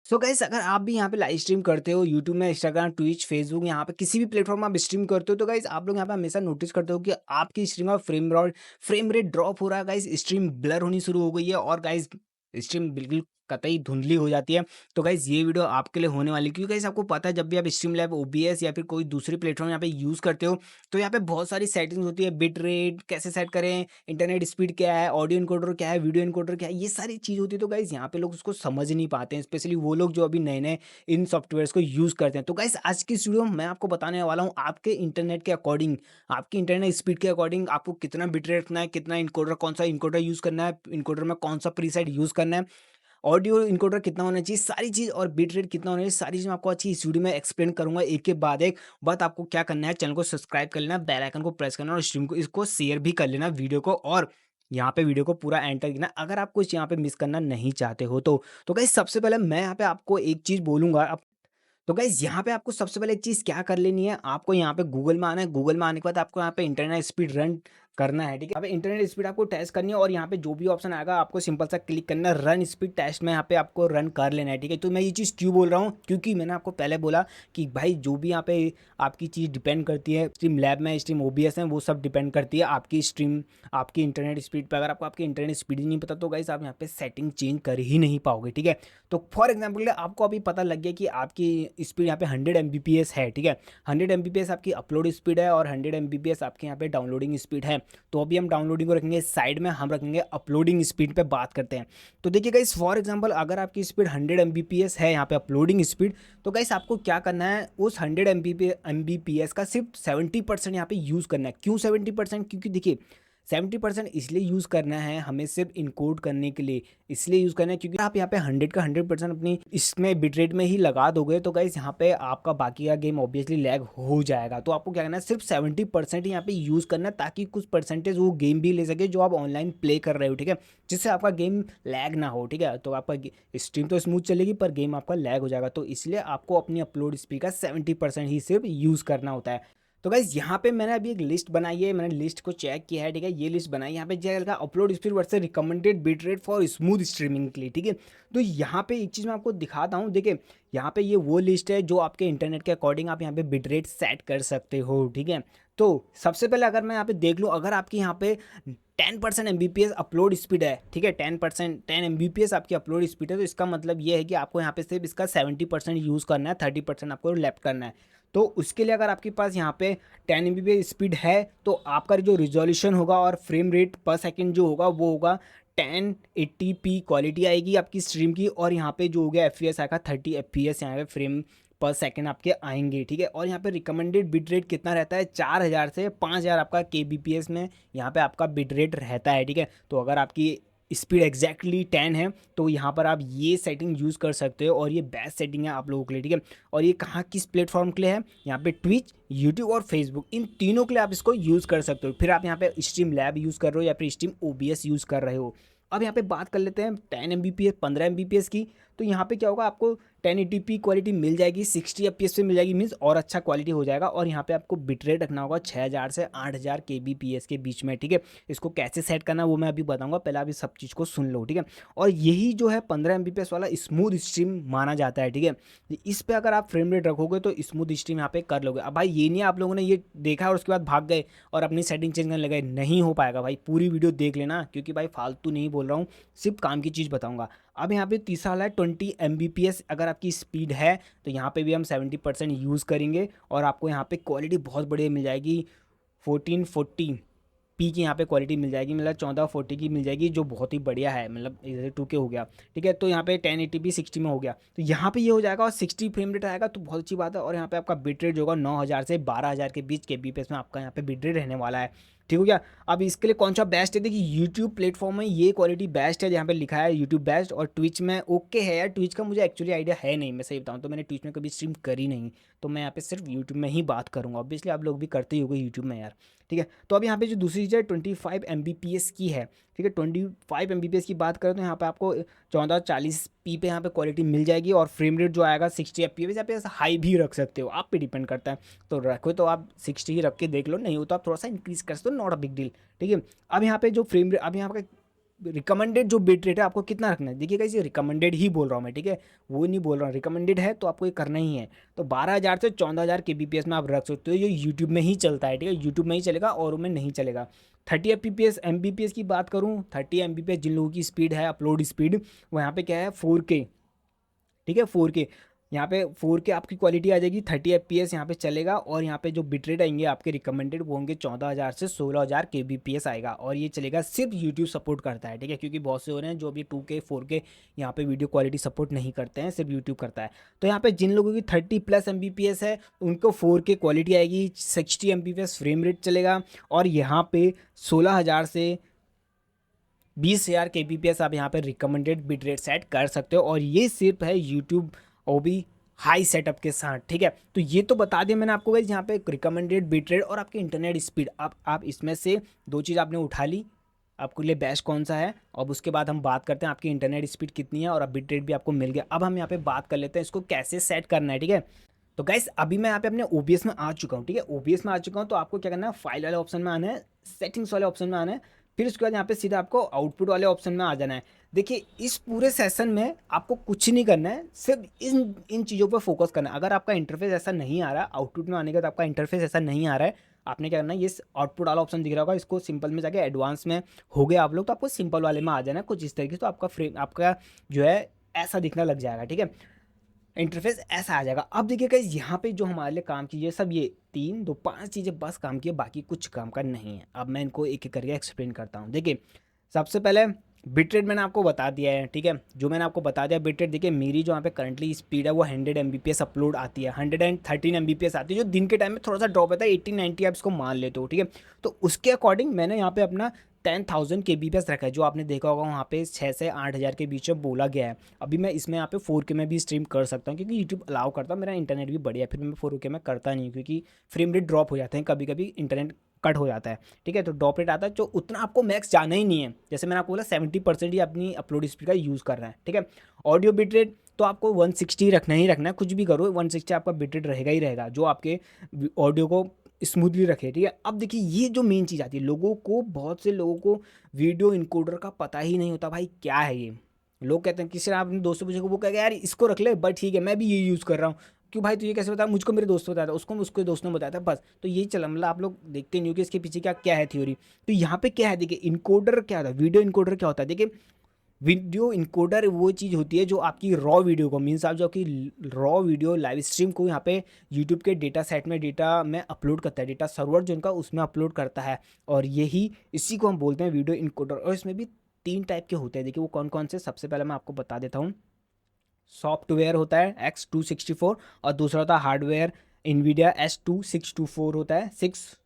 So guys अगर आप भी यहाँ पे लाइव स्ट्रीम करते हो यूट्यूब में, इंस्टाग्राम, ट्विच, फेसबुक, यहाँ पे किसी भी प्लेटफॉर्म में आप स्ट्रीम करते हो तो गाइस आप लोग यहाँ पे हमेशा नोटिस करते हो कि आपकी स्ट्रीम का फ्रेम रेट ड्रॉप हो रहा है गाइस, स्ट्रीम ब्लर होनी शुरू हो गई है और गाइस स्ट्रीम बिल्कुल कतई धुंधली हो जाती है। तो गाइस ये वीडियो आपके लिए होने वाली है, क्योंकि गाइस आपको पता है जब भी आप स्ट्रीम लैब, ओबीएस या फिर कोई दूसरी प्लेटफॉर्म यहाँ पे यूज करते हो तो यहाँ पे बहुत सारी सेटिंग्स होती है। बिट रेट कैसे सेट करें, इंटरनेट स्पीड क्या है, ऑडियो इनकोडर क्या है, वीडियो इनकोडर क्या है, ये सारी चीज़ होती है। तो गाइस यहाँ पे लोग उसको समझ नहीं पाते हैं, स्पेशली वो लोग जो अभी नए नए इन सॉफ्टवेयर्स को यूज़ करते हैं। तो गाइस आज की इस वीडियो में मैं आपको बताने वाला हूँ आपके इंटरनेट के अकॉर्डिंग, आपकी इंटरनेट स्पीड के अकॉर्डिंग आपको कितना बिट रेट रखना है, कितना इनकोडर, कौन सा इनकोडर यूज़ करना है, इनकोडर में कौन सा प्रीसेट यूज़ करना है, ऑडियो इनकोडर कितना होना चाहिए, सारी चीज़ और बिट रेट कितना होना चाहिए, सारी चीज़ मैं आपको अच्छी इस वीडियो में एक्सप्लेन करूँगा एक के बाद एक। बट आपको क्या करना है, चैनल को सब्सक्राइब कर लेना, बेल आइकन को प्रेस करना और स्ट्रीम को इसको शेयर भी कर लेना वीडियो को, और यहाँ पे वीडियो को पूरा एंड तक देखना अगर आप कुछ यहाँ पे मिस करना नहीं चाहते हो तो। तो गाइस सबसे पहले मैं यहाँ पे आपको एक चीज़ बोलूँगा। तो गाइज़ यहाँ पे आपको सबसे पहले एक चीज़ क्या कर लेनी है, आपको यहाँ पे गूगल में आना है। गूगल में आने के बाद आपको यहाँ पे इंटरनेट स्पीड रन करना है, ठीक है? यहाँ पे इंटरनेट स्पीड आपको टेस्ट करनी है और यहाँ पे जो भी ऑप्शन आएगा आपको सिंपल सा क्लिक करना है, रन स्पीड टेस्ट में यहाँ पे आपको रन कर लेना है, ठीक है? तो मैं ये चीज़ क्यों बोल रहा हूँ, क्योंकि मैंने आपको पहले बोला कि भाई जो भी यहाँ पे आपकी चीज़ डिपेंड करती है, स्ट्रीम लैब में, स्ट्रीम ओबीएस में, वो सब डिपेंड करती है आपकी स्ट्रीम, आपकी इंटरनेट स्पीड पे। अगर आपको आपकी इंटरनेट स्पीड ही नहीं पता तो गाइस आप यहाँ पे सेटिंग चेंज कर ही नहीं पाओगे, ठीक है? तो फॉर एग्जाम्पल के लिए आपको अभी पता लग गया कि आपकी स्पीड यहाँ पे 100 एमबीपीएस है, ठीक है? 100 एमबीपीएस आपकी अपलोड स्पीड है और 100 एमबीपीएस आपके यहाँ पे डाउनलोडिंग स्पीड है। तो अभी हम डाउनलोडिंग को रखेंगे साइड में, हम रखेंगे अपलोडिंग स्पीड पे बात करते हैं। तो देखिए गाइस फॉर एग्जांपल अगर आपकी स्पीड 100 एमबीपीएस है यहाँ पे अपलोडिंग स्पीड, तो गाइस आपको क्या करना है, उस 100 एमबीपीएस का सिर्फ 70% यहाँ पे यूज़ करना है। क्यों 70%? क्योंकि देखिए 70% इसलिए यूज़ करना है हमें, सिर्फ इनकोड करने के लिए इसलिए यूज़ करना है, क्योंकि आप यहाँ पे 100 का 100% अपनी इसमें बिट रेट में ही लगा दोगे तो गाइस यहाँ पे आपका बाकी का गेम ऑब्वियसली लैग हो जाएगा। तो आपको क्या करना है, सिर्फ 70% ही यहाँ पे यूज़ करना है, ताकि कुछ परसेंटेज वो गेम भी ले सके जो आप ऑनलाइन प्ले कर रहे हो, ठीक है? जिससे आपका गेम लैग ना हो, ठीक है? तो आपका स्ट्रीम तो स्मूथ चलेगी पर गेम आपका लैग हो जाएगा। तो इसलिए आपको अपनी अपलोड स्पीड का 70% ही सिर्फ यूज़ करना होता है। तो गाइज़ यहाँ पे मैंने अभी एक लिस्ट बनाई है, मैंने लिस्ट को चेक किया है, ठीक है? ये लिस्ट बनाई, यहाँ पे जो है upload speed versus recommended bit rate for smooth streaming के लिए, ठीक है? तो यहाँ पे एक चीज़ मैं आपको दिखाता हूँ, देखिए यहाँ पे ये वो लिस्ट है जो आपके इंटरनेट के अकॉर्डिंग आप यहाँ पे बिट रेट सेट कर सकते हो, ठीक है? तो सबसे पहले अगर मैं यहाँ पे देख लूँ, अगर आपकी यहाँ पे 10% एमबीपीएस अपलोड स्पीड है, ठीक है? 10% एमबीपीएस आपकी अपलोड स्पीड है, तो इसका मतलब ये है कि आपको यहाँ पे सिर्फ इसका 70% यूज़ करना है, 30% आपको लेफ्ट करना है। तो उसके लिए अगर आपके पास यहाँ पे 10 एमबीपीएस स्पीड है तो आपका जो रिजोल्यूशन होगा और फ्रेम रेट पर सेकंड जो होगा वो होगा 1080p क्वालिटी आएगी आपकी स्ट्रीम की, और यहाँ पे जो हो गया एफ आएगा 30 एफ यहाँ पे फ्रेम पर सेकंड आपके आएंगे, ठीक है? और यहाँ पे रिकमेंडेड बिट रेट कितना रहता है, 4000 से 5000 आपका केबीपीएस में यहाँ पे आपका बिट रेट रहता है, ठीक है? तो अगर आपकी स्पीड एग्जैक्टली 10 है तो यहाँ पर आप ये सेटिंग यूज़ कर सकते हो और ये बेस्ट सेटिंग है आप लोगों के लिए, ठीक है? और ये कहाँ किस प्लेटफॉर्म के लिए है, यहाँ पे ट्विच, यूट्यूब और फेसबुक, इन तीनों के लिए आप इसको यूज़ कर सकते हो। फिर आप यहाँ पे स्ट्रीम लैब यूज़ कर रहे हो या फिर स्ट्रीम ओबीएस यूज़ कर रहे हो। अब यहाँ पे बात कर लेते हैं 10 एमबीपीएस, 15 एमबीपीएस की। तो यहाँ पे क्या होगा, आपको 1080p क्वालिटी मिल जाएगी, 60 एफपीएस पे मिल जाएगी, मीन्स और अच्छा क्वालिटी हो जाएगा। और यहाँ पे आपको बिट रेट रखना होगा 6000 से 8000 केबीपीएस के बीच में, ठीक है? इसको कैसे सेट करना वो मैं अभी बताऊंगा, पहले आप इस सब चीज़ को सुन लो, ठीक है? और यही जो है 15 एमबीपीएस वाला स्मूथ स्ट्रीम माना जाता है, ठीक है? इस पे अगर आप फ्रेम रेट रखोगे तो स्मूथ स्ट्रीम यहाँ पे कर लोगे। अब भाई ये नहीं आप लोगों ने ये देखा और उसके बाद भाग गए और अपनी सेटिंग चेंज करने लगे, नहीं हो पाएगा भाई। पूरी वीडियो देख लेना, क्योंकि भाई फालतू नहीं बोल रहा हूँ, सिर्फ काम की चीज़ बताऊंगा। अब यहाँ पे तीसरा वाला है 20 एमबीपीएस अगर आपकी स्पीड है तो यहाँ पे भी हम 70% यूज़ करेंगे और आपको यहाँ पे क्वालिटी बहुत बढ़िया मिल जाएगी। 1440p की यहाँ पे क्वालिटी मिल जाएगी, मतलब 1440 की मिल जाएगी, जो बहुत ही बढ़िया है, मतलब इधर 2K हो गया, ठीक है? तो यहाँ पे 1080p 60 में हो गया, तो यहाँ पे ये हो जाएगा और 60 फ्रेम रेट आएगा, तो बहुत अच्छी बात है। और यहाँ पे आपका बिट रेट जो होगा 9000 से 12000 के बीच के बीपीएस में आपका यहाँ पे बिट रेट रहने वाला है, ठीक हो गया? अब इसके लिए कौन सा बेस्ट है, देखिए यूट्यूब प्लेटफॉर्म में ये क्वालिटी बेस्ट है, यहाँ पे लिखा है यूट्यूब बेस्ट, और ट्विच में ओके है यार। ट्विच का मुझे एक्चुअली आइडिया है नहीं, मैं सही बताऊँ तो मैंने ट्विच में कभी स्ट्रीम करी नहीं, तो मैं यहाँ पे सिर्फ यूट्यूब में ही बात करूँगा। ऑब्वियसली आप लोग भी करते ही होंगे यूट्यूब में यार, ठीक है? तो अब यहाँ पे जो दूसरी चीज़ है 25 एमबीपीएस की है, ठीक है? 25 एमबीपीएस की बात करें तो यहाँ पे आपको 1440p पे यहाँ पे क्वालिटी मिल जाएगी, और फ्रेम रेट जो आएगा 60 एफपीएस, यहाँ पे हाई भी रख सकते हो, आप पे डिपेंड करता है। तो रखो तो आप 60 ही रख के देख लो, नहीं हो तो आप थोड़ा सा इंक्रीज कर सकते हो, नॉट अ बिग डील, ठीक है? अब यहाँ पे जो फ्रेम रेट, अब यहाँ पे रिकमेंडेड जो बिट रेट है आपको कितना रखना है। देखिए गाइस ये रिकमेंडेड ही बोल रहा हूँ मैं, ठीक है, वो नहीं बोल रहा हूँ, रिकमेंडेड है तो आपको ये करना ही है। तो 12,000 से 14,000 kbps में आप रख सकते हो, ये यूट्यूब में ही चलता है, ठीक है, यूट्यूब में ही चलेगा और में नहीं चलेगा। 30 एम बी पी एस की बात करूँ, 30 एम जिन लोगों की स्पीड है, अपलोड स्पीड, वो यहाँ पे क्या है 4K, ठीक है 4K, यहाँ पे 4K आपकी क्वालिटी आ जाएगी, 30 FPS यहाँ पे चलेगा, और यहाँ पे जो बिटरेट आएंगे आपके रिकमेंडेड वो होंगे 14,000 से 16,000 kbps आएगा, और ये चलेगा सिर्फ यूट्यूब सपोर्ट करता है, ठीक है, क्योंकि बहुत से हो रहे हैं जो अभी 2K 4K यहाँ पे वीडियो क्वालिटी सपोर्ट नहीं करते हैं, सिर्फ यूट्यूब करता है। तो यहाँ पे जिन लोगों की 30+ एमबीपीएस है उनको 4K क्वालिटी आएगी, 60 एमबीपीएस फ्रेम रेट चलेगा, और यहाँ पे 16,000 से 20,000 kbps आप यहाँ पे रिकमेंडेड बिट रेट सेट कर सकते हो, और ये सिर्फ है यूट्यूब वो भी हाई सेटअप के साथ, ठीक है। तो ये तो बता दिया मैंने आपको गाइस यहाँ पे रिकमेंडेड बिट रेट और आपकी इंटरनेट स्पीड। आप इसमें से दो चीज़ आपने उठा ली, आपके लिए बेस्ट कौन सा है, और उसके बाद हम बात करते हैं आपकी इंटरनेट स्पीड कितनी है, और अब बिट रेट भी आपको मिल गया। अब हम यहाँ पे बात कर लेते हैं इसको कैसे सेट करना है, ठीक है। तो गाइस अभी मैं यहाँ पे अपने OBS में आ चुका हूँ, ठीक है, OBS में आ चुका हूँ। तो आपको क्या करना है, फाइल वाले ऑप्शन में आना है, सेटिंग्स वाले ऑप्शन में आना है, फिर उसके बाद यहाँ पे सीधा आपको आउटपुट वाले ऑप्शन में आ जाना है। देखिए इस पूरे सेशन में आपको कुछ नहीं करना है, सिर्फ इन इन चीज़ों पर फोकस करना है। अगर आपका इंटरफेस ऐसा नहीं आ रहा, आउटपुट में आने के बाद आपका इंटरफेस ऐसा नहीं आ रहा है, आपने क्या करना है, ये आउटपुट वाला ऑप्शन दिख रहा होगा, इसको सिंपल में जाके एडवांस में हो गए आप लोग, तो आपको सिंपल वाले में आ जाना है कुछ इस तरीके से। तो आपका फ्रेम आपका जो है ऐसा दिखना लग जाएगा, ठीक है, इंटरफेस ऐसा आ जाएगा। अब देखिए गाइस यहाँ पे जो हमारे लिए काम की, ये सब ये 5 चीज़ें बस काम की है, बाकी कुछ काम का नहीं है। अब मैं इनको एक एक करके एक्सप्लेन करता हूँ। देखिए सबसे पहले बिटरेट मैंने आपको बता दिया है, ठीक है, जो मैंने आपको बता दिया बिटरेट। देखिए मेरी जो यहाँ पे करंटली स्पीड है वो 100 एमबीपीएस अपलोड आती है, 113 एमबीपीएस आती है, जो दिन के टाइम में थोड़ा सा ड्रॉप होता है, 80-90 आप इसको मान लेते हो, ठीक है। तो उसके अकॉर्डिंग मैंने यहाँ पे अपना 10,000 kbps रखा है, जो आपने देखा होगा वहाँ पे 6 से 8,000 के बीच में बोला गया है। अभी मैं इसमें यहाँ पे 4K में भी स्ट्रीम कर सकता हूँ, क्योंकि यूट्यूब अलाउ करता है, मेरा इंटरनेट भी बढ़िया है, फिर मैं 4K में करता नहीं हूँ, क्योंकि फ्रेम रेट ड्रॉप हो जाते हैं, कभी कभी इंटरनेट कट हो जाता है, ठीक है। तो ड्रॉप रेट आता है, जो उतना आपको मैक्स जाना ही नहीं है, जैसे मैंने आपको बोला 70% ही अपनी अपलोड स्पीड का यूज़ कर रहा है, ठीक है। ऑडियो बिट रेट तो आपको 160 रखना ही रखना है, कुछ भी करो 160 आपका बिट रेट रहेगा ही रहेगा, जो आपके ऑडियो को स्मूथली रखे, ठीक है। अब देखिए ये जो मेन चीज़ आती है, लोगों को, बहुत से लोगों को वीडियो इनकोडर का पता ही नहीं होता, भाई क्या है ये। लोग कहते हैं, किसी ने अपने दोस्तों पूछे, वो कहेगा यार इसको रख ले, बट ठीक है मैं भी ये यूज़ कर रहा हूँ। क्यों भाई तुझे कैसे बताया, मुझको मेरे दोस्त बताया था, उसको उसके दोस्त ने बताया था, बस। तो यही चला, मतलब आप लोग देखते नहीं हो कि इसके पीछे क्या क्या है थ्योरी। तो यहाँ पे क्या है, देखिए इनकोडर क्या होता है, वीडियो इनकोडर क्या होता है। देखिए वीडियो इनकोडर वो चीज़ होती है जो आपकी रॉ वीडियो को, मीन्स आप जो आपकी रॉ वीडियो लाइव स्ट्रीम को यहाँ पे यूट्यूब के डेटा सेट में, डेटा में अपलोड करता है, डेटा सर्वर जो उनका उसमें अपलोड करता है, और यही इसी को हम बोलते हैं वीडियो इनकोडर। और इसमें भी 3 टाइप के होते हैं, देखिए वो कौन कौन से, सबसे पहले मैं आपको बता देता हूँ। सॉफ्टवेयर होता है X264, और दूसरा होता है हार्डवेयर इन्वीडिया S2624 होता है, 6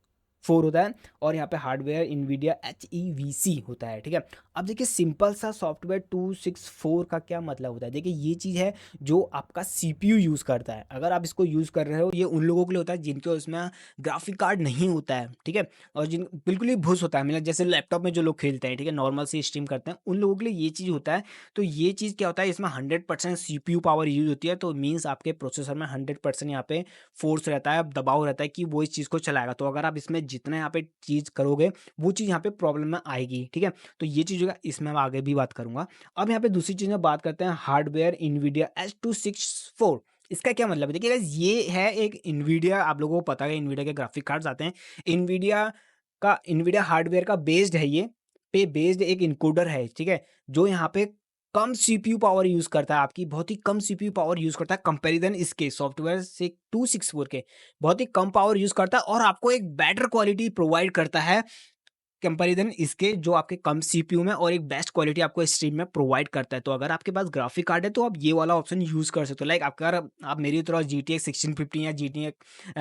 4 होता है, और यहाँ पे हार्डवेयर इन्वीडिया HEVC होता है, ठीक है। अब देखिए सिंपल सा सॉफ्टवेयर 264 का क्या मतलब होता है। देखिए ये चीज़ है जो आपका CPU यूज़ करता है, अगर आप इसको यूज़ कर रहे हो, ये उन लोगों के लिए होता है जिनके उसमें ग्राफिक कार्ड नहीं होता है, ठीक है, और जिन बिल्कुल ही भूस होता है, मतलब जैसे लैपटॉप में जो लोग खेलते हैं, ठीक है, नॉर्मल से स्ट्रीम करते हैं, उन लोगों के लिए ये चीज़ होता है। तो ये चीज़ क्या होता है, इसमें 100% CPU पावर यूज़ होती है, तो मीन्स आपके प्रोसेसर में 100% यहाँ पे फोर्स रहता है, दबाव रहता है कि वो इस चीज़ को चलाएगा। तो अगर आप इसमें जितना यहाँ पे चीज़ करोगे, वो चीज़ यहाँ पे प्रॉब्लम में आएगी, ठीक है। तो ये चीज़ होगा, इसमें मैं आगे भी बात करूँगा। अब यहाँ पे दूसरी चीज़ में बात करते हैं, हार्डवेयर इन्वीडिया H264। इसका क्या मतलब है, देखिए गाइस ये है एक इन्वीडिया, आप लोगों को पता है इन्वीडिया के ग्राफिक कार्ड्स आते हैं, इन्वीडिया हार्डवेयर का बेस्ड है, ये पे बेस्ड एक इनकोडर है, ठीक है, जो यहाँ पे कम CPU पावर यूज़ करता है, आपकी बहुत ही कम CPU पावर यूज़ करता है, कंपैरिजन इसके सॉफ्टवेयर से 264 के बहुत ही कम पावर यूज़ करता है, और आपको एक बेटर क्वालिटी प्रोवाइड करता है कंपैरिजन इसके, जो आपके कम CPU में, और एक बेस्ट क्वालिटी आपको स्ट्रीम में प्रोवाइड करता है। तो अगर आपके पास ग्राफिक कार्ड है तो आप ये वाला ऑप्शन यूज़ कर सकते हो। लाइक अगर आप मेरी तरह GTX 1650 या GTX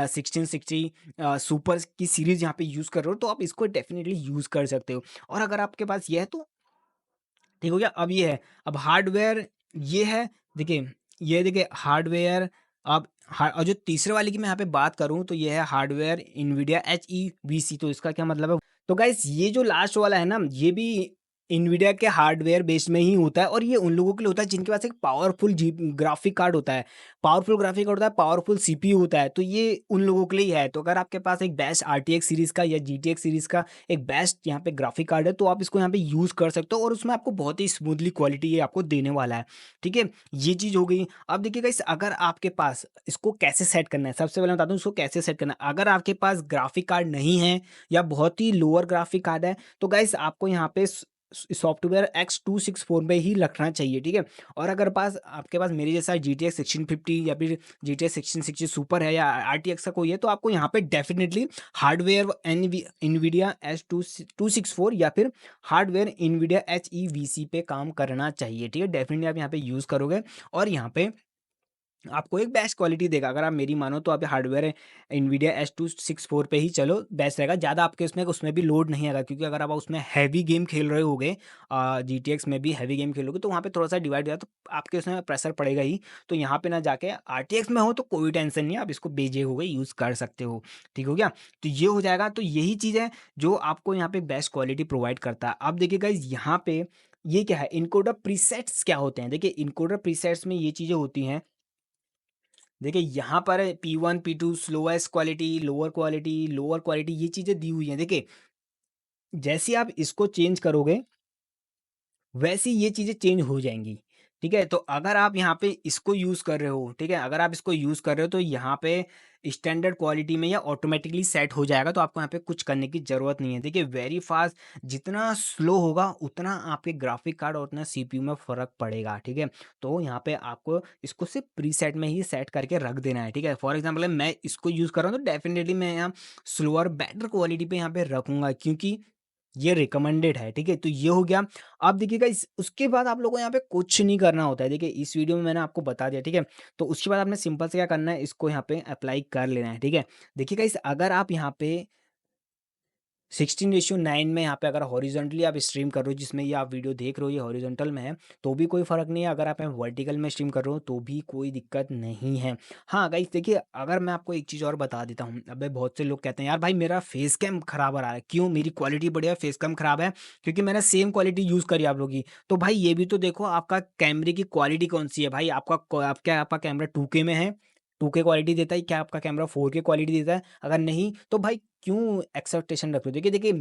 1660 सुपर की सीरीज़ यहाँ पे यूज़ कर रहे हो, तो आप इसको डेफिनेटली यूज़ कर सकते हो। और अगर आपके पास ये है तो ठीक हो गया। अब ये है, अब हार्डवेयर ये है, देखिए ये देखिए हार्डवेयर। अब और जो तीसरे वाले की मैं यहाँ पे बात करूँ, तो ये है हार्डवेयर इन्वीडिया HEVC। तो इसका क्या मतलब है, तो गाइस ये जो लास्ट वाला है ना, ये भी एनवीडिया के हार्डवेयर बेस्ड में ही होता है और ये उन लोगों के लिए होता है जिनके पास एक पावरफुल जी ग्राफिक कार्ड होता है। पावरफुल ग्राफिक कार्ड होता है, पावरफुल सीपीयू होता है, तो ये उन लोगों के लिए ही है। तो अगर आपके पास एक बेस्ट आरटीएक्स सीरीज़ का या जीटीएक्स सीरीज़ का एक बेस्ट यहाँ पे ग्राफिक कार्ड है, तो आप इसको यहाँ पे यूज़ कर सकते हो और उसमें आपको बहुत ही स्मूथली क्वालिटी ये आपको देने वाला है। ठीक है? ये चीज़ हो गई। अब देखिए गाइस, अगर आपके पास इसको कैसे सेट करना है, सबसे पहले मैं बताता हूँ इसको कैसे सेट करना है। अगर आपके पास ग्राफिक कार्ड नहीं है या बहुत ही लोअर ग्राफिक कार्ड है, तो गाइस आपको यहाँ पे सॉफ्टवेयर X264 में ही रखना चाहिए, ठीक है? और अगर पास आपके पास मेरे जैसा GTX 1650 या फिर GTX 1660 सुपर है या RTX का कोई है, तो आपको यहाँ पे डेफिनेटली हार्डवेयर NVIDIA H264 या फिर हार्डवेयर NVIDIA HEVC पे काम करना चाहिए, ठीक है? डेफिनेटली आप यहाँ पे यूज़ करोगे और यहाँ पे आपको एक बेस्ट क्वालिटी देगा। अगर आप मेरी मानो तो आप हार्डवेयर एनवीडिया H264 पे ही चलो, बेस्ट रहेगा। ज़्यादा आपके उसमें उसमें भी लोड नहीं आएगा, क्योंकि अगर आप उसमें हैवी गेम खेल रहे होगे, जीटीएक्स में भी हैवी गेम खेलोगे, तो वहाँ पे थोड़ा-सा डिवाइड हो जाता, तो आपके उसमें प्रेशर पड़ेगा ही। तो यहाँ पे ना जाके आरटीएक्स में हो तो कोई टेंशन नहीं है, आप इसको बेझिझक होके यूज़ कर सकते हो। ठीक हो गया? तो ये हो जाएगा, तो यही चीज़ है जो आपको यहाँ पे बेस्ट क्वालिटी प्रोवाइड करता है। अब देखिए गाइज़, यहाँ पे ये क्या है, इनकोडर प्रीसेट्स क्या होते हैं? देखिए इनकोडर प्रीसेट्स में ये चीज़ें होती हैं। देखिए यहाँ पर P1, P2 slowest quality, lower quality ये चीज़ें दी हुई हैं। देखिए, जैसे आप इसको चेंज करोगे वैसी ये चीज़ें चेंज हो जाएँगी, ठीक है? तो अगर आप यहाँ पे इसको यूज़ कर रहे हो, ठीक है? अगर आप इसको यूज़ कर रहे हो तो यहाँ पे स्टैंडर्ड क्वालिटी में या ऑटोमैटिकली सेट हो जाएगा, तो आपको यहाँ पे कुछ करने की ज़रूरत नहीं है। देखिए वेरी फ़ास्ट, जितना स्लो होगा उतना आपके ग्राफ़िक कार्ड और उतना सीपीयू में फ़र्क पड़ेगा, ठीक है? तो यहाँ पे आपको इसको सिर्फ़ प्रीसेट में ही सेट करके रख देना है, ठीक है? फॉर एग्ज़ाम्पल मैं इसको यूज़ कर रहा हूँ तो डेफ़िनिटली मैं यहाँ स्लोअर बेटर क्वालिटी पे यहाँ पे रखूँगा, क्योंकि ये रिकमेंडेड है, ठीक है? तो ये हो गया। अब देखिएगा इस उसके बाद आप लोगों को यहाँ पे कुछ नहीं करना होता है। देखिए इस वीडियो में मैंने आपको बता दिया, ठीक है? तो उसके बाद आपने सिंपल से क्या करना है, इसको यहाँ पे अप्लाई कर लेना है, ठीक है? देखिए गाइस, अगर आप यहाँ पे 16:9 में यहाँ पे अगर हॉरिज़ॉन्टली आप स्ट्रीम कर रहे हो, जिसमें ये आप वीडियो देख रहे हो ये हॉरिज़ॉन्टल में है, तो भी कोई फ़र्क नहीं है। अगर आप यहाँ वर्टिकल में स्ट्रीम कर रहे हो तो भी कोई दिक्कत नहीं है। हाँ गाइस, देखिए अगर मैं आपको एक चीज़ और बता देता हूँ, अबे बहुत से लोग कहते हैं यार भाई मेरा फेस कैम खराब आ रहा है। क्यों? मेरी क्वालिटी बढ़िया है, फेस कैम खराब है, क्योंकि मैंने सेम क्वालिटी यूज़ करी आप लोगों की। तो भाई ये भी तो देखो आपका कैमरे की क्वालिटी कौन-सी है भाई? आपका कैमरा 2K में है, 2K क्वालिटी देता है, क्या आपका कैमरा 4K क्वालिटी देता है? अगर नहीं, तो भाई क्यों एक्सपेक्टेशन रख रहे हो? देखिए देखिए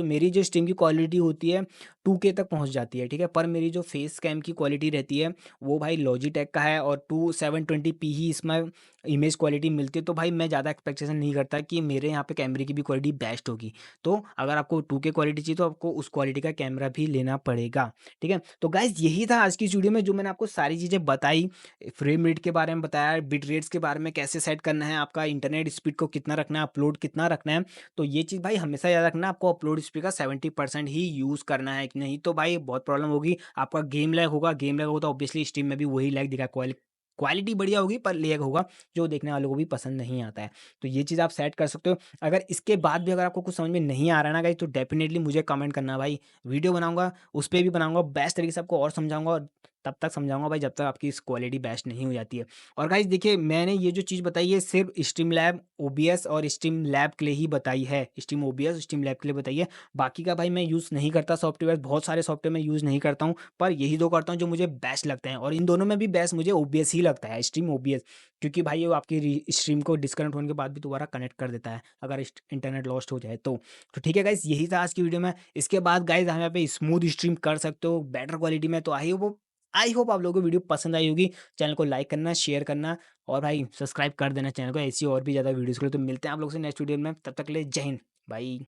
मेरी जो स्ट्रीम की क्वालिटी होती है 2K तक पहुँच जाती है, ठीक है? पर मेरी जो फेस कैम की क्वालिटी रहती है वो भाई लॉजिटेक का है और 720p ही इसमें इमेज क्वालिटी मिलती है। तो भाई मैं ज़्यादा एक्सपेक्टेशन नहीं करता कि मेरे यहाँ पे कैमरे की भी क्वालिटी बेस्ट होगी। तो अगर आपको 2K क्वालिटी चाहिए तो आपको उस क्वालिटी का कैमरा भी लेना पड़ेगा, ठीक है? तो गाइज़ यही था आज की इस वीडियो में, जो मैंने आपको सारी चीज़ें बताई। फ्रेम रेट के बारे में बताया, बिट रेट्स के बारे में कैसे सेट करना है, आपका इंटरनेट स्पीड को कितना रखना है, अपलोड कितना रखना है। तो ये चीज़ भाई हमेशा याद रखना, आपको अपलोड स्पीड का 70% ही यूज़ करना है, नहीं तो भाई बहुत प्रॉब्लम होगी। आपका गेम लैग होगा तो ऑब्वियसली स्ट्रीम में भी वही लैग दिखा, क्वालिटी बढ़िया होगी पर लैग होगा, जो देखने वालों को भी पसंद नहीं आता है। तो ये चीज़ आप सेट कर सकते हो। अगर इसके बाद भी अगर आपको कुछ समझ में नहीं आ रहा है ना गाइस, तो डेफ़िनिटली मुझे कमेंट करना भाई। वीडियो बनाऊँगा, उस पे भी बनाऊँगा, बेस्ट तरीके से आपको और समझाऊँगा, और तब तक समझाऊँगा भाई जब तक आपकी इस क्वालिटी बेस्ट नहीं हो जाती है। और गाइस देखिए, मैंने ये जो चीज़ बताई है सिर्फ़ स्ट्रीमलैब ओबीएस और स्ट्रीमलैब के लिए ही बताई है। स्ट्रीम ओबीएस, स्ट्रीमलैब के लिए बताई है। बाकी का भाई मैं यूज़ नहीं करता सॉफ्टवेयर, बहुत सारे सॉफ्टवेयर मैं यूज़ नहीं करता हूँ, पर यही 2 करता हूँ जो मुझे बेस्ट लगते हैं, और इन दोनों में भी बेस्ट मुझे ओबीएस ही लगता है, स्ट्रीम ओबीएस। क्योंकि भाई वो आपकी स्ट्रीम को डिस्कनेक्ट होने के बाद भी दोबारा कनेक्ट कर देता है, अगर इंटरनेट लॉस्ट हो जाए तो। तो ठीक है गाइस, यही था आज की वीडियो में। इसके बाद गाइस हम यहाँ पे स्मूथ स्ट्रीम कर सकते हो बेटर क्वालिटी में। तो आई होप आप लोगों को वीडियो पसंद आई होगी। चैनल को लाइक करना, शेयर करना, और भाई सब्सक्राइब कर देना चैनल को, ऐसी और भी ज़्यादा वीडियोज़ के लिए। तो मिलते हैं आप लोगों से नेक्स्ट वीडियो में, तब तक के लिए जय हिंद, बाय।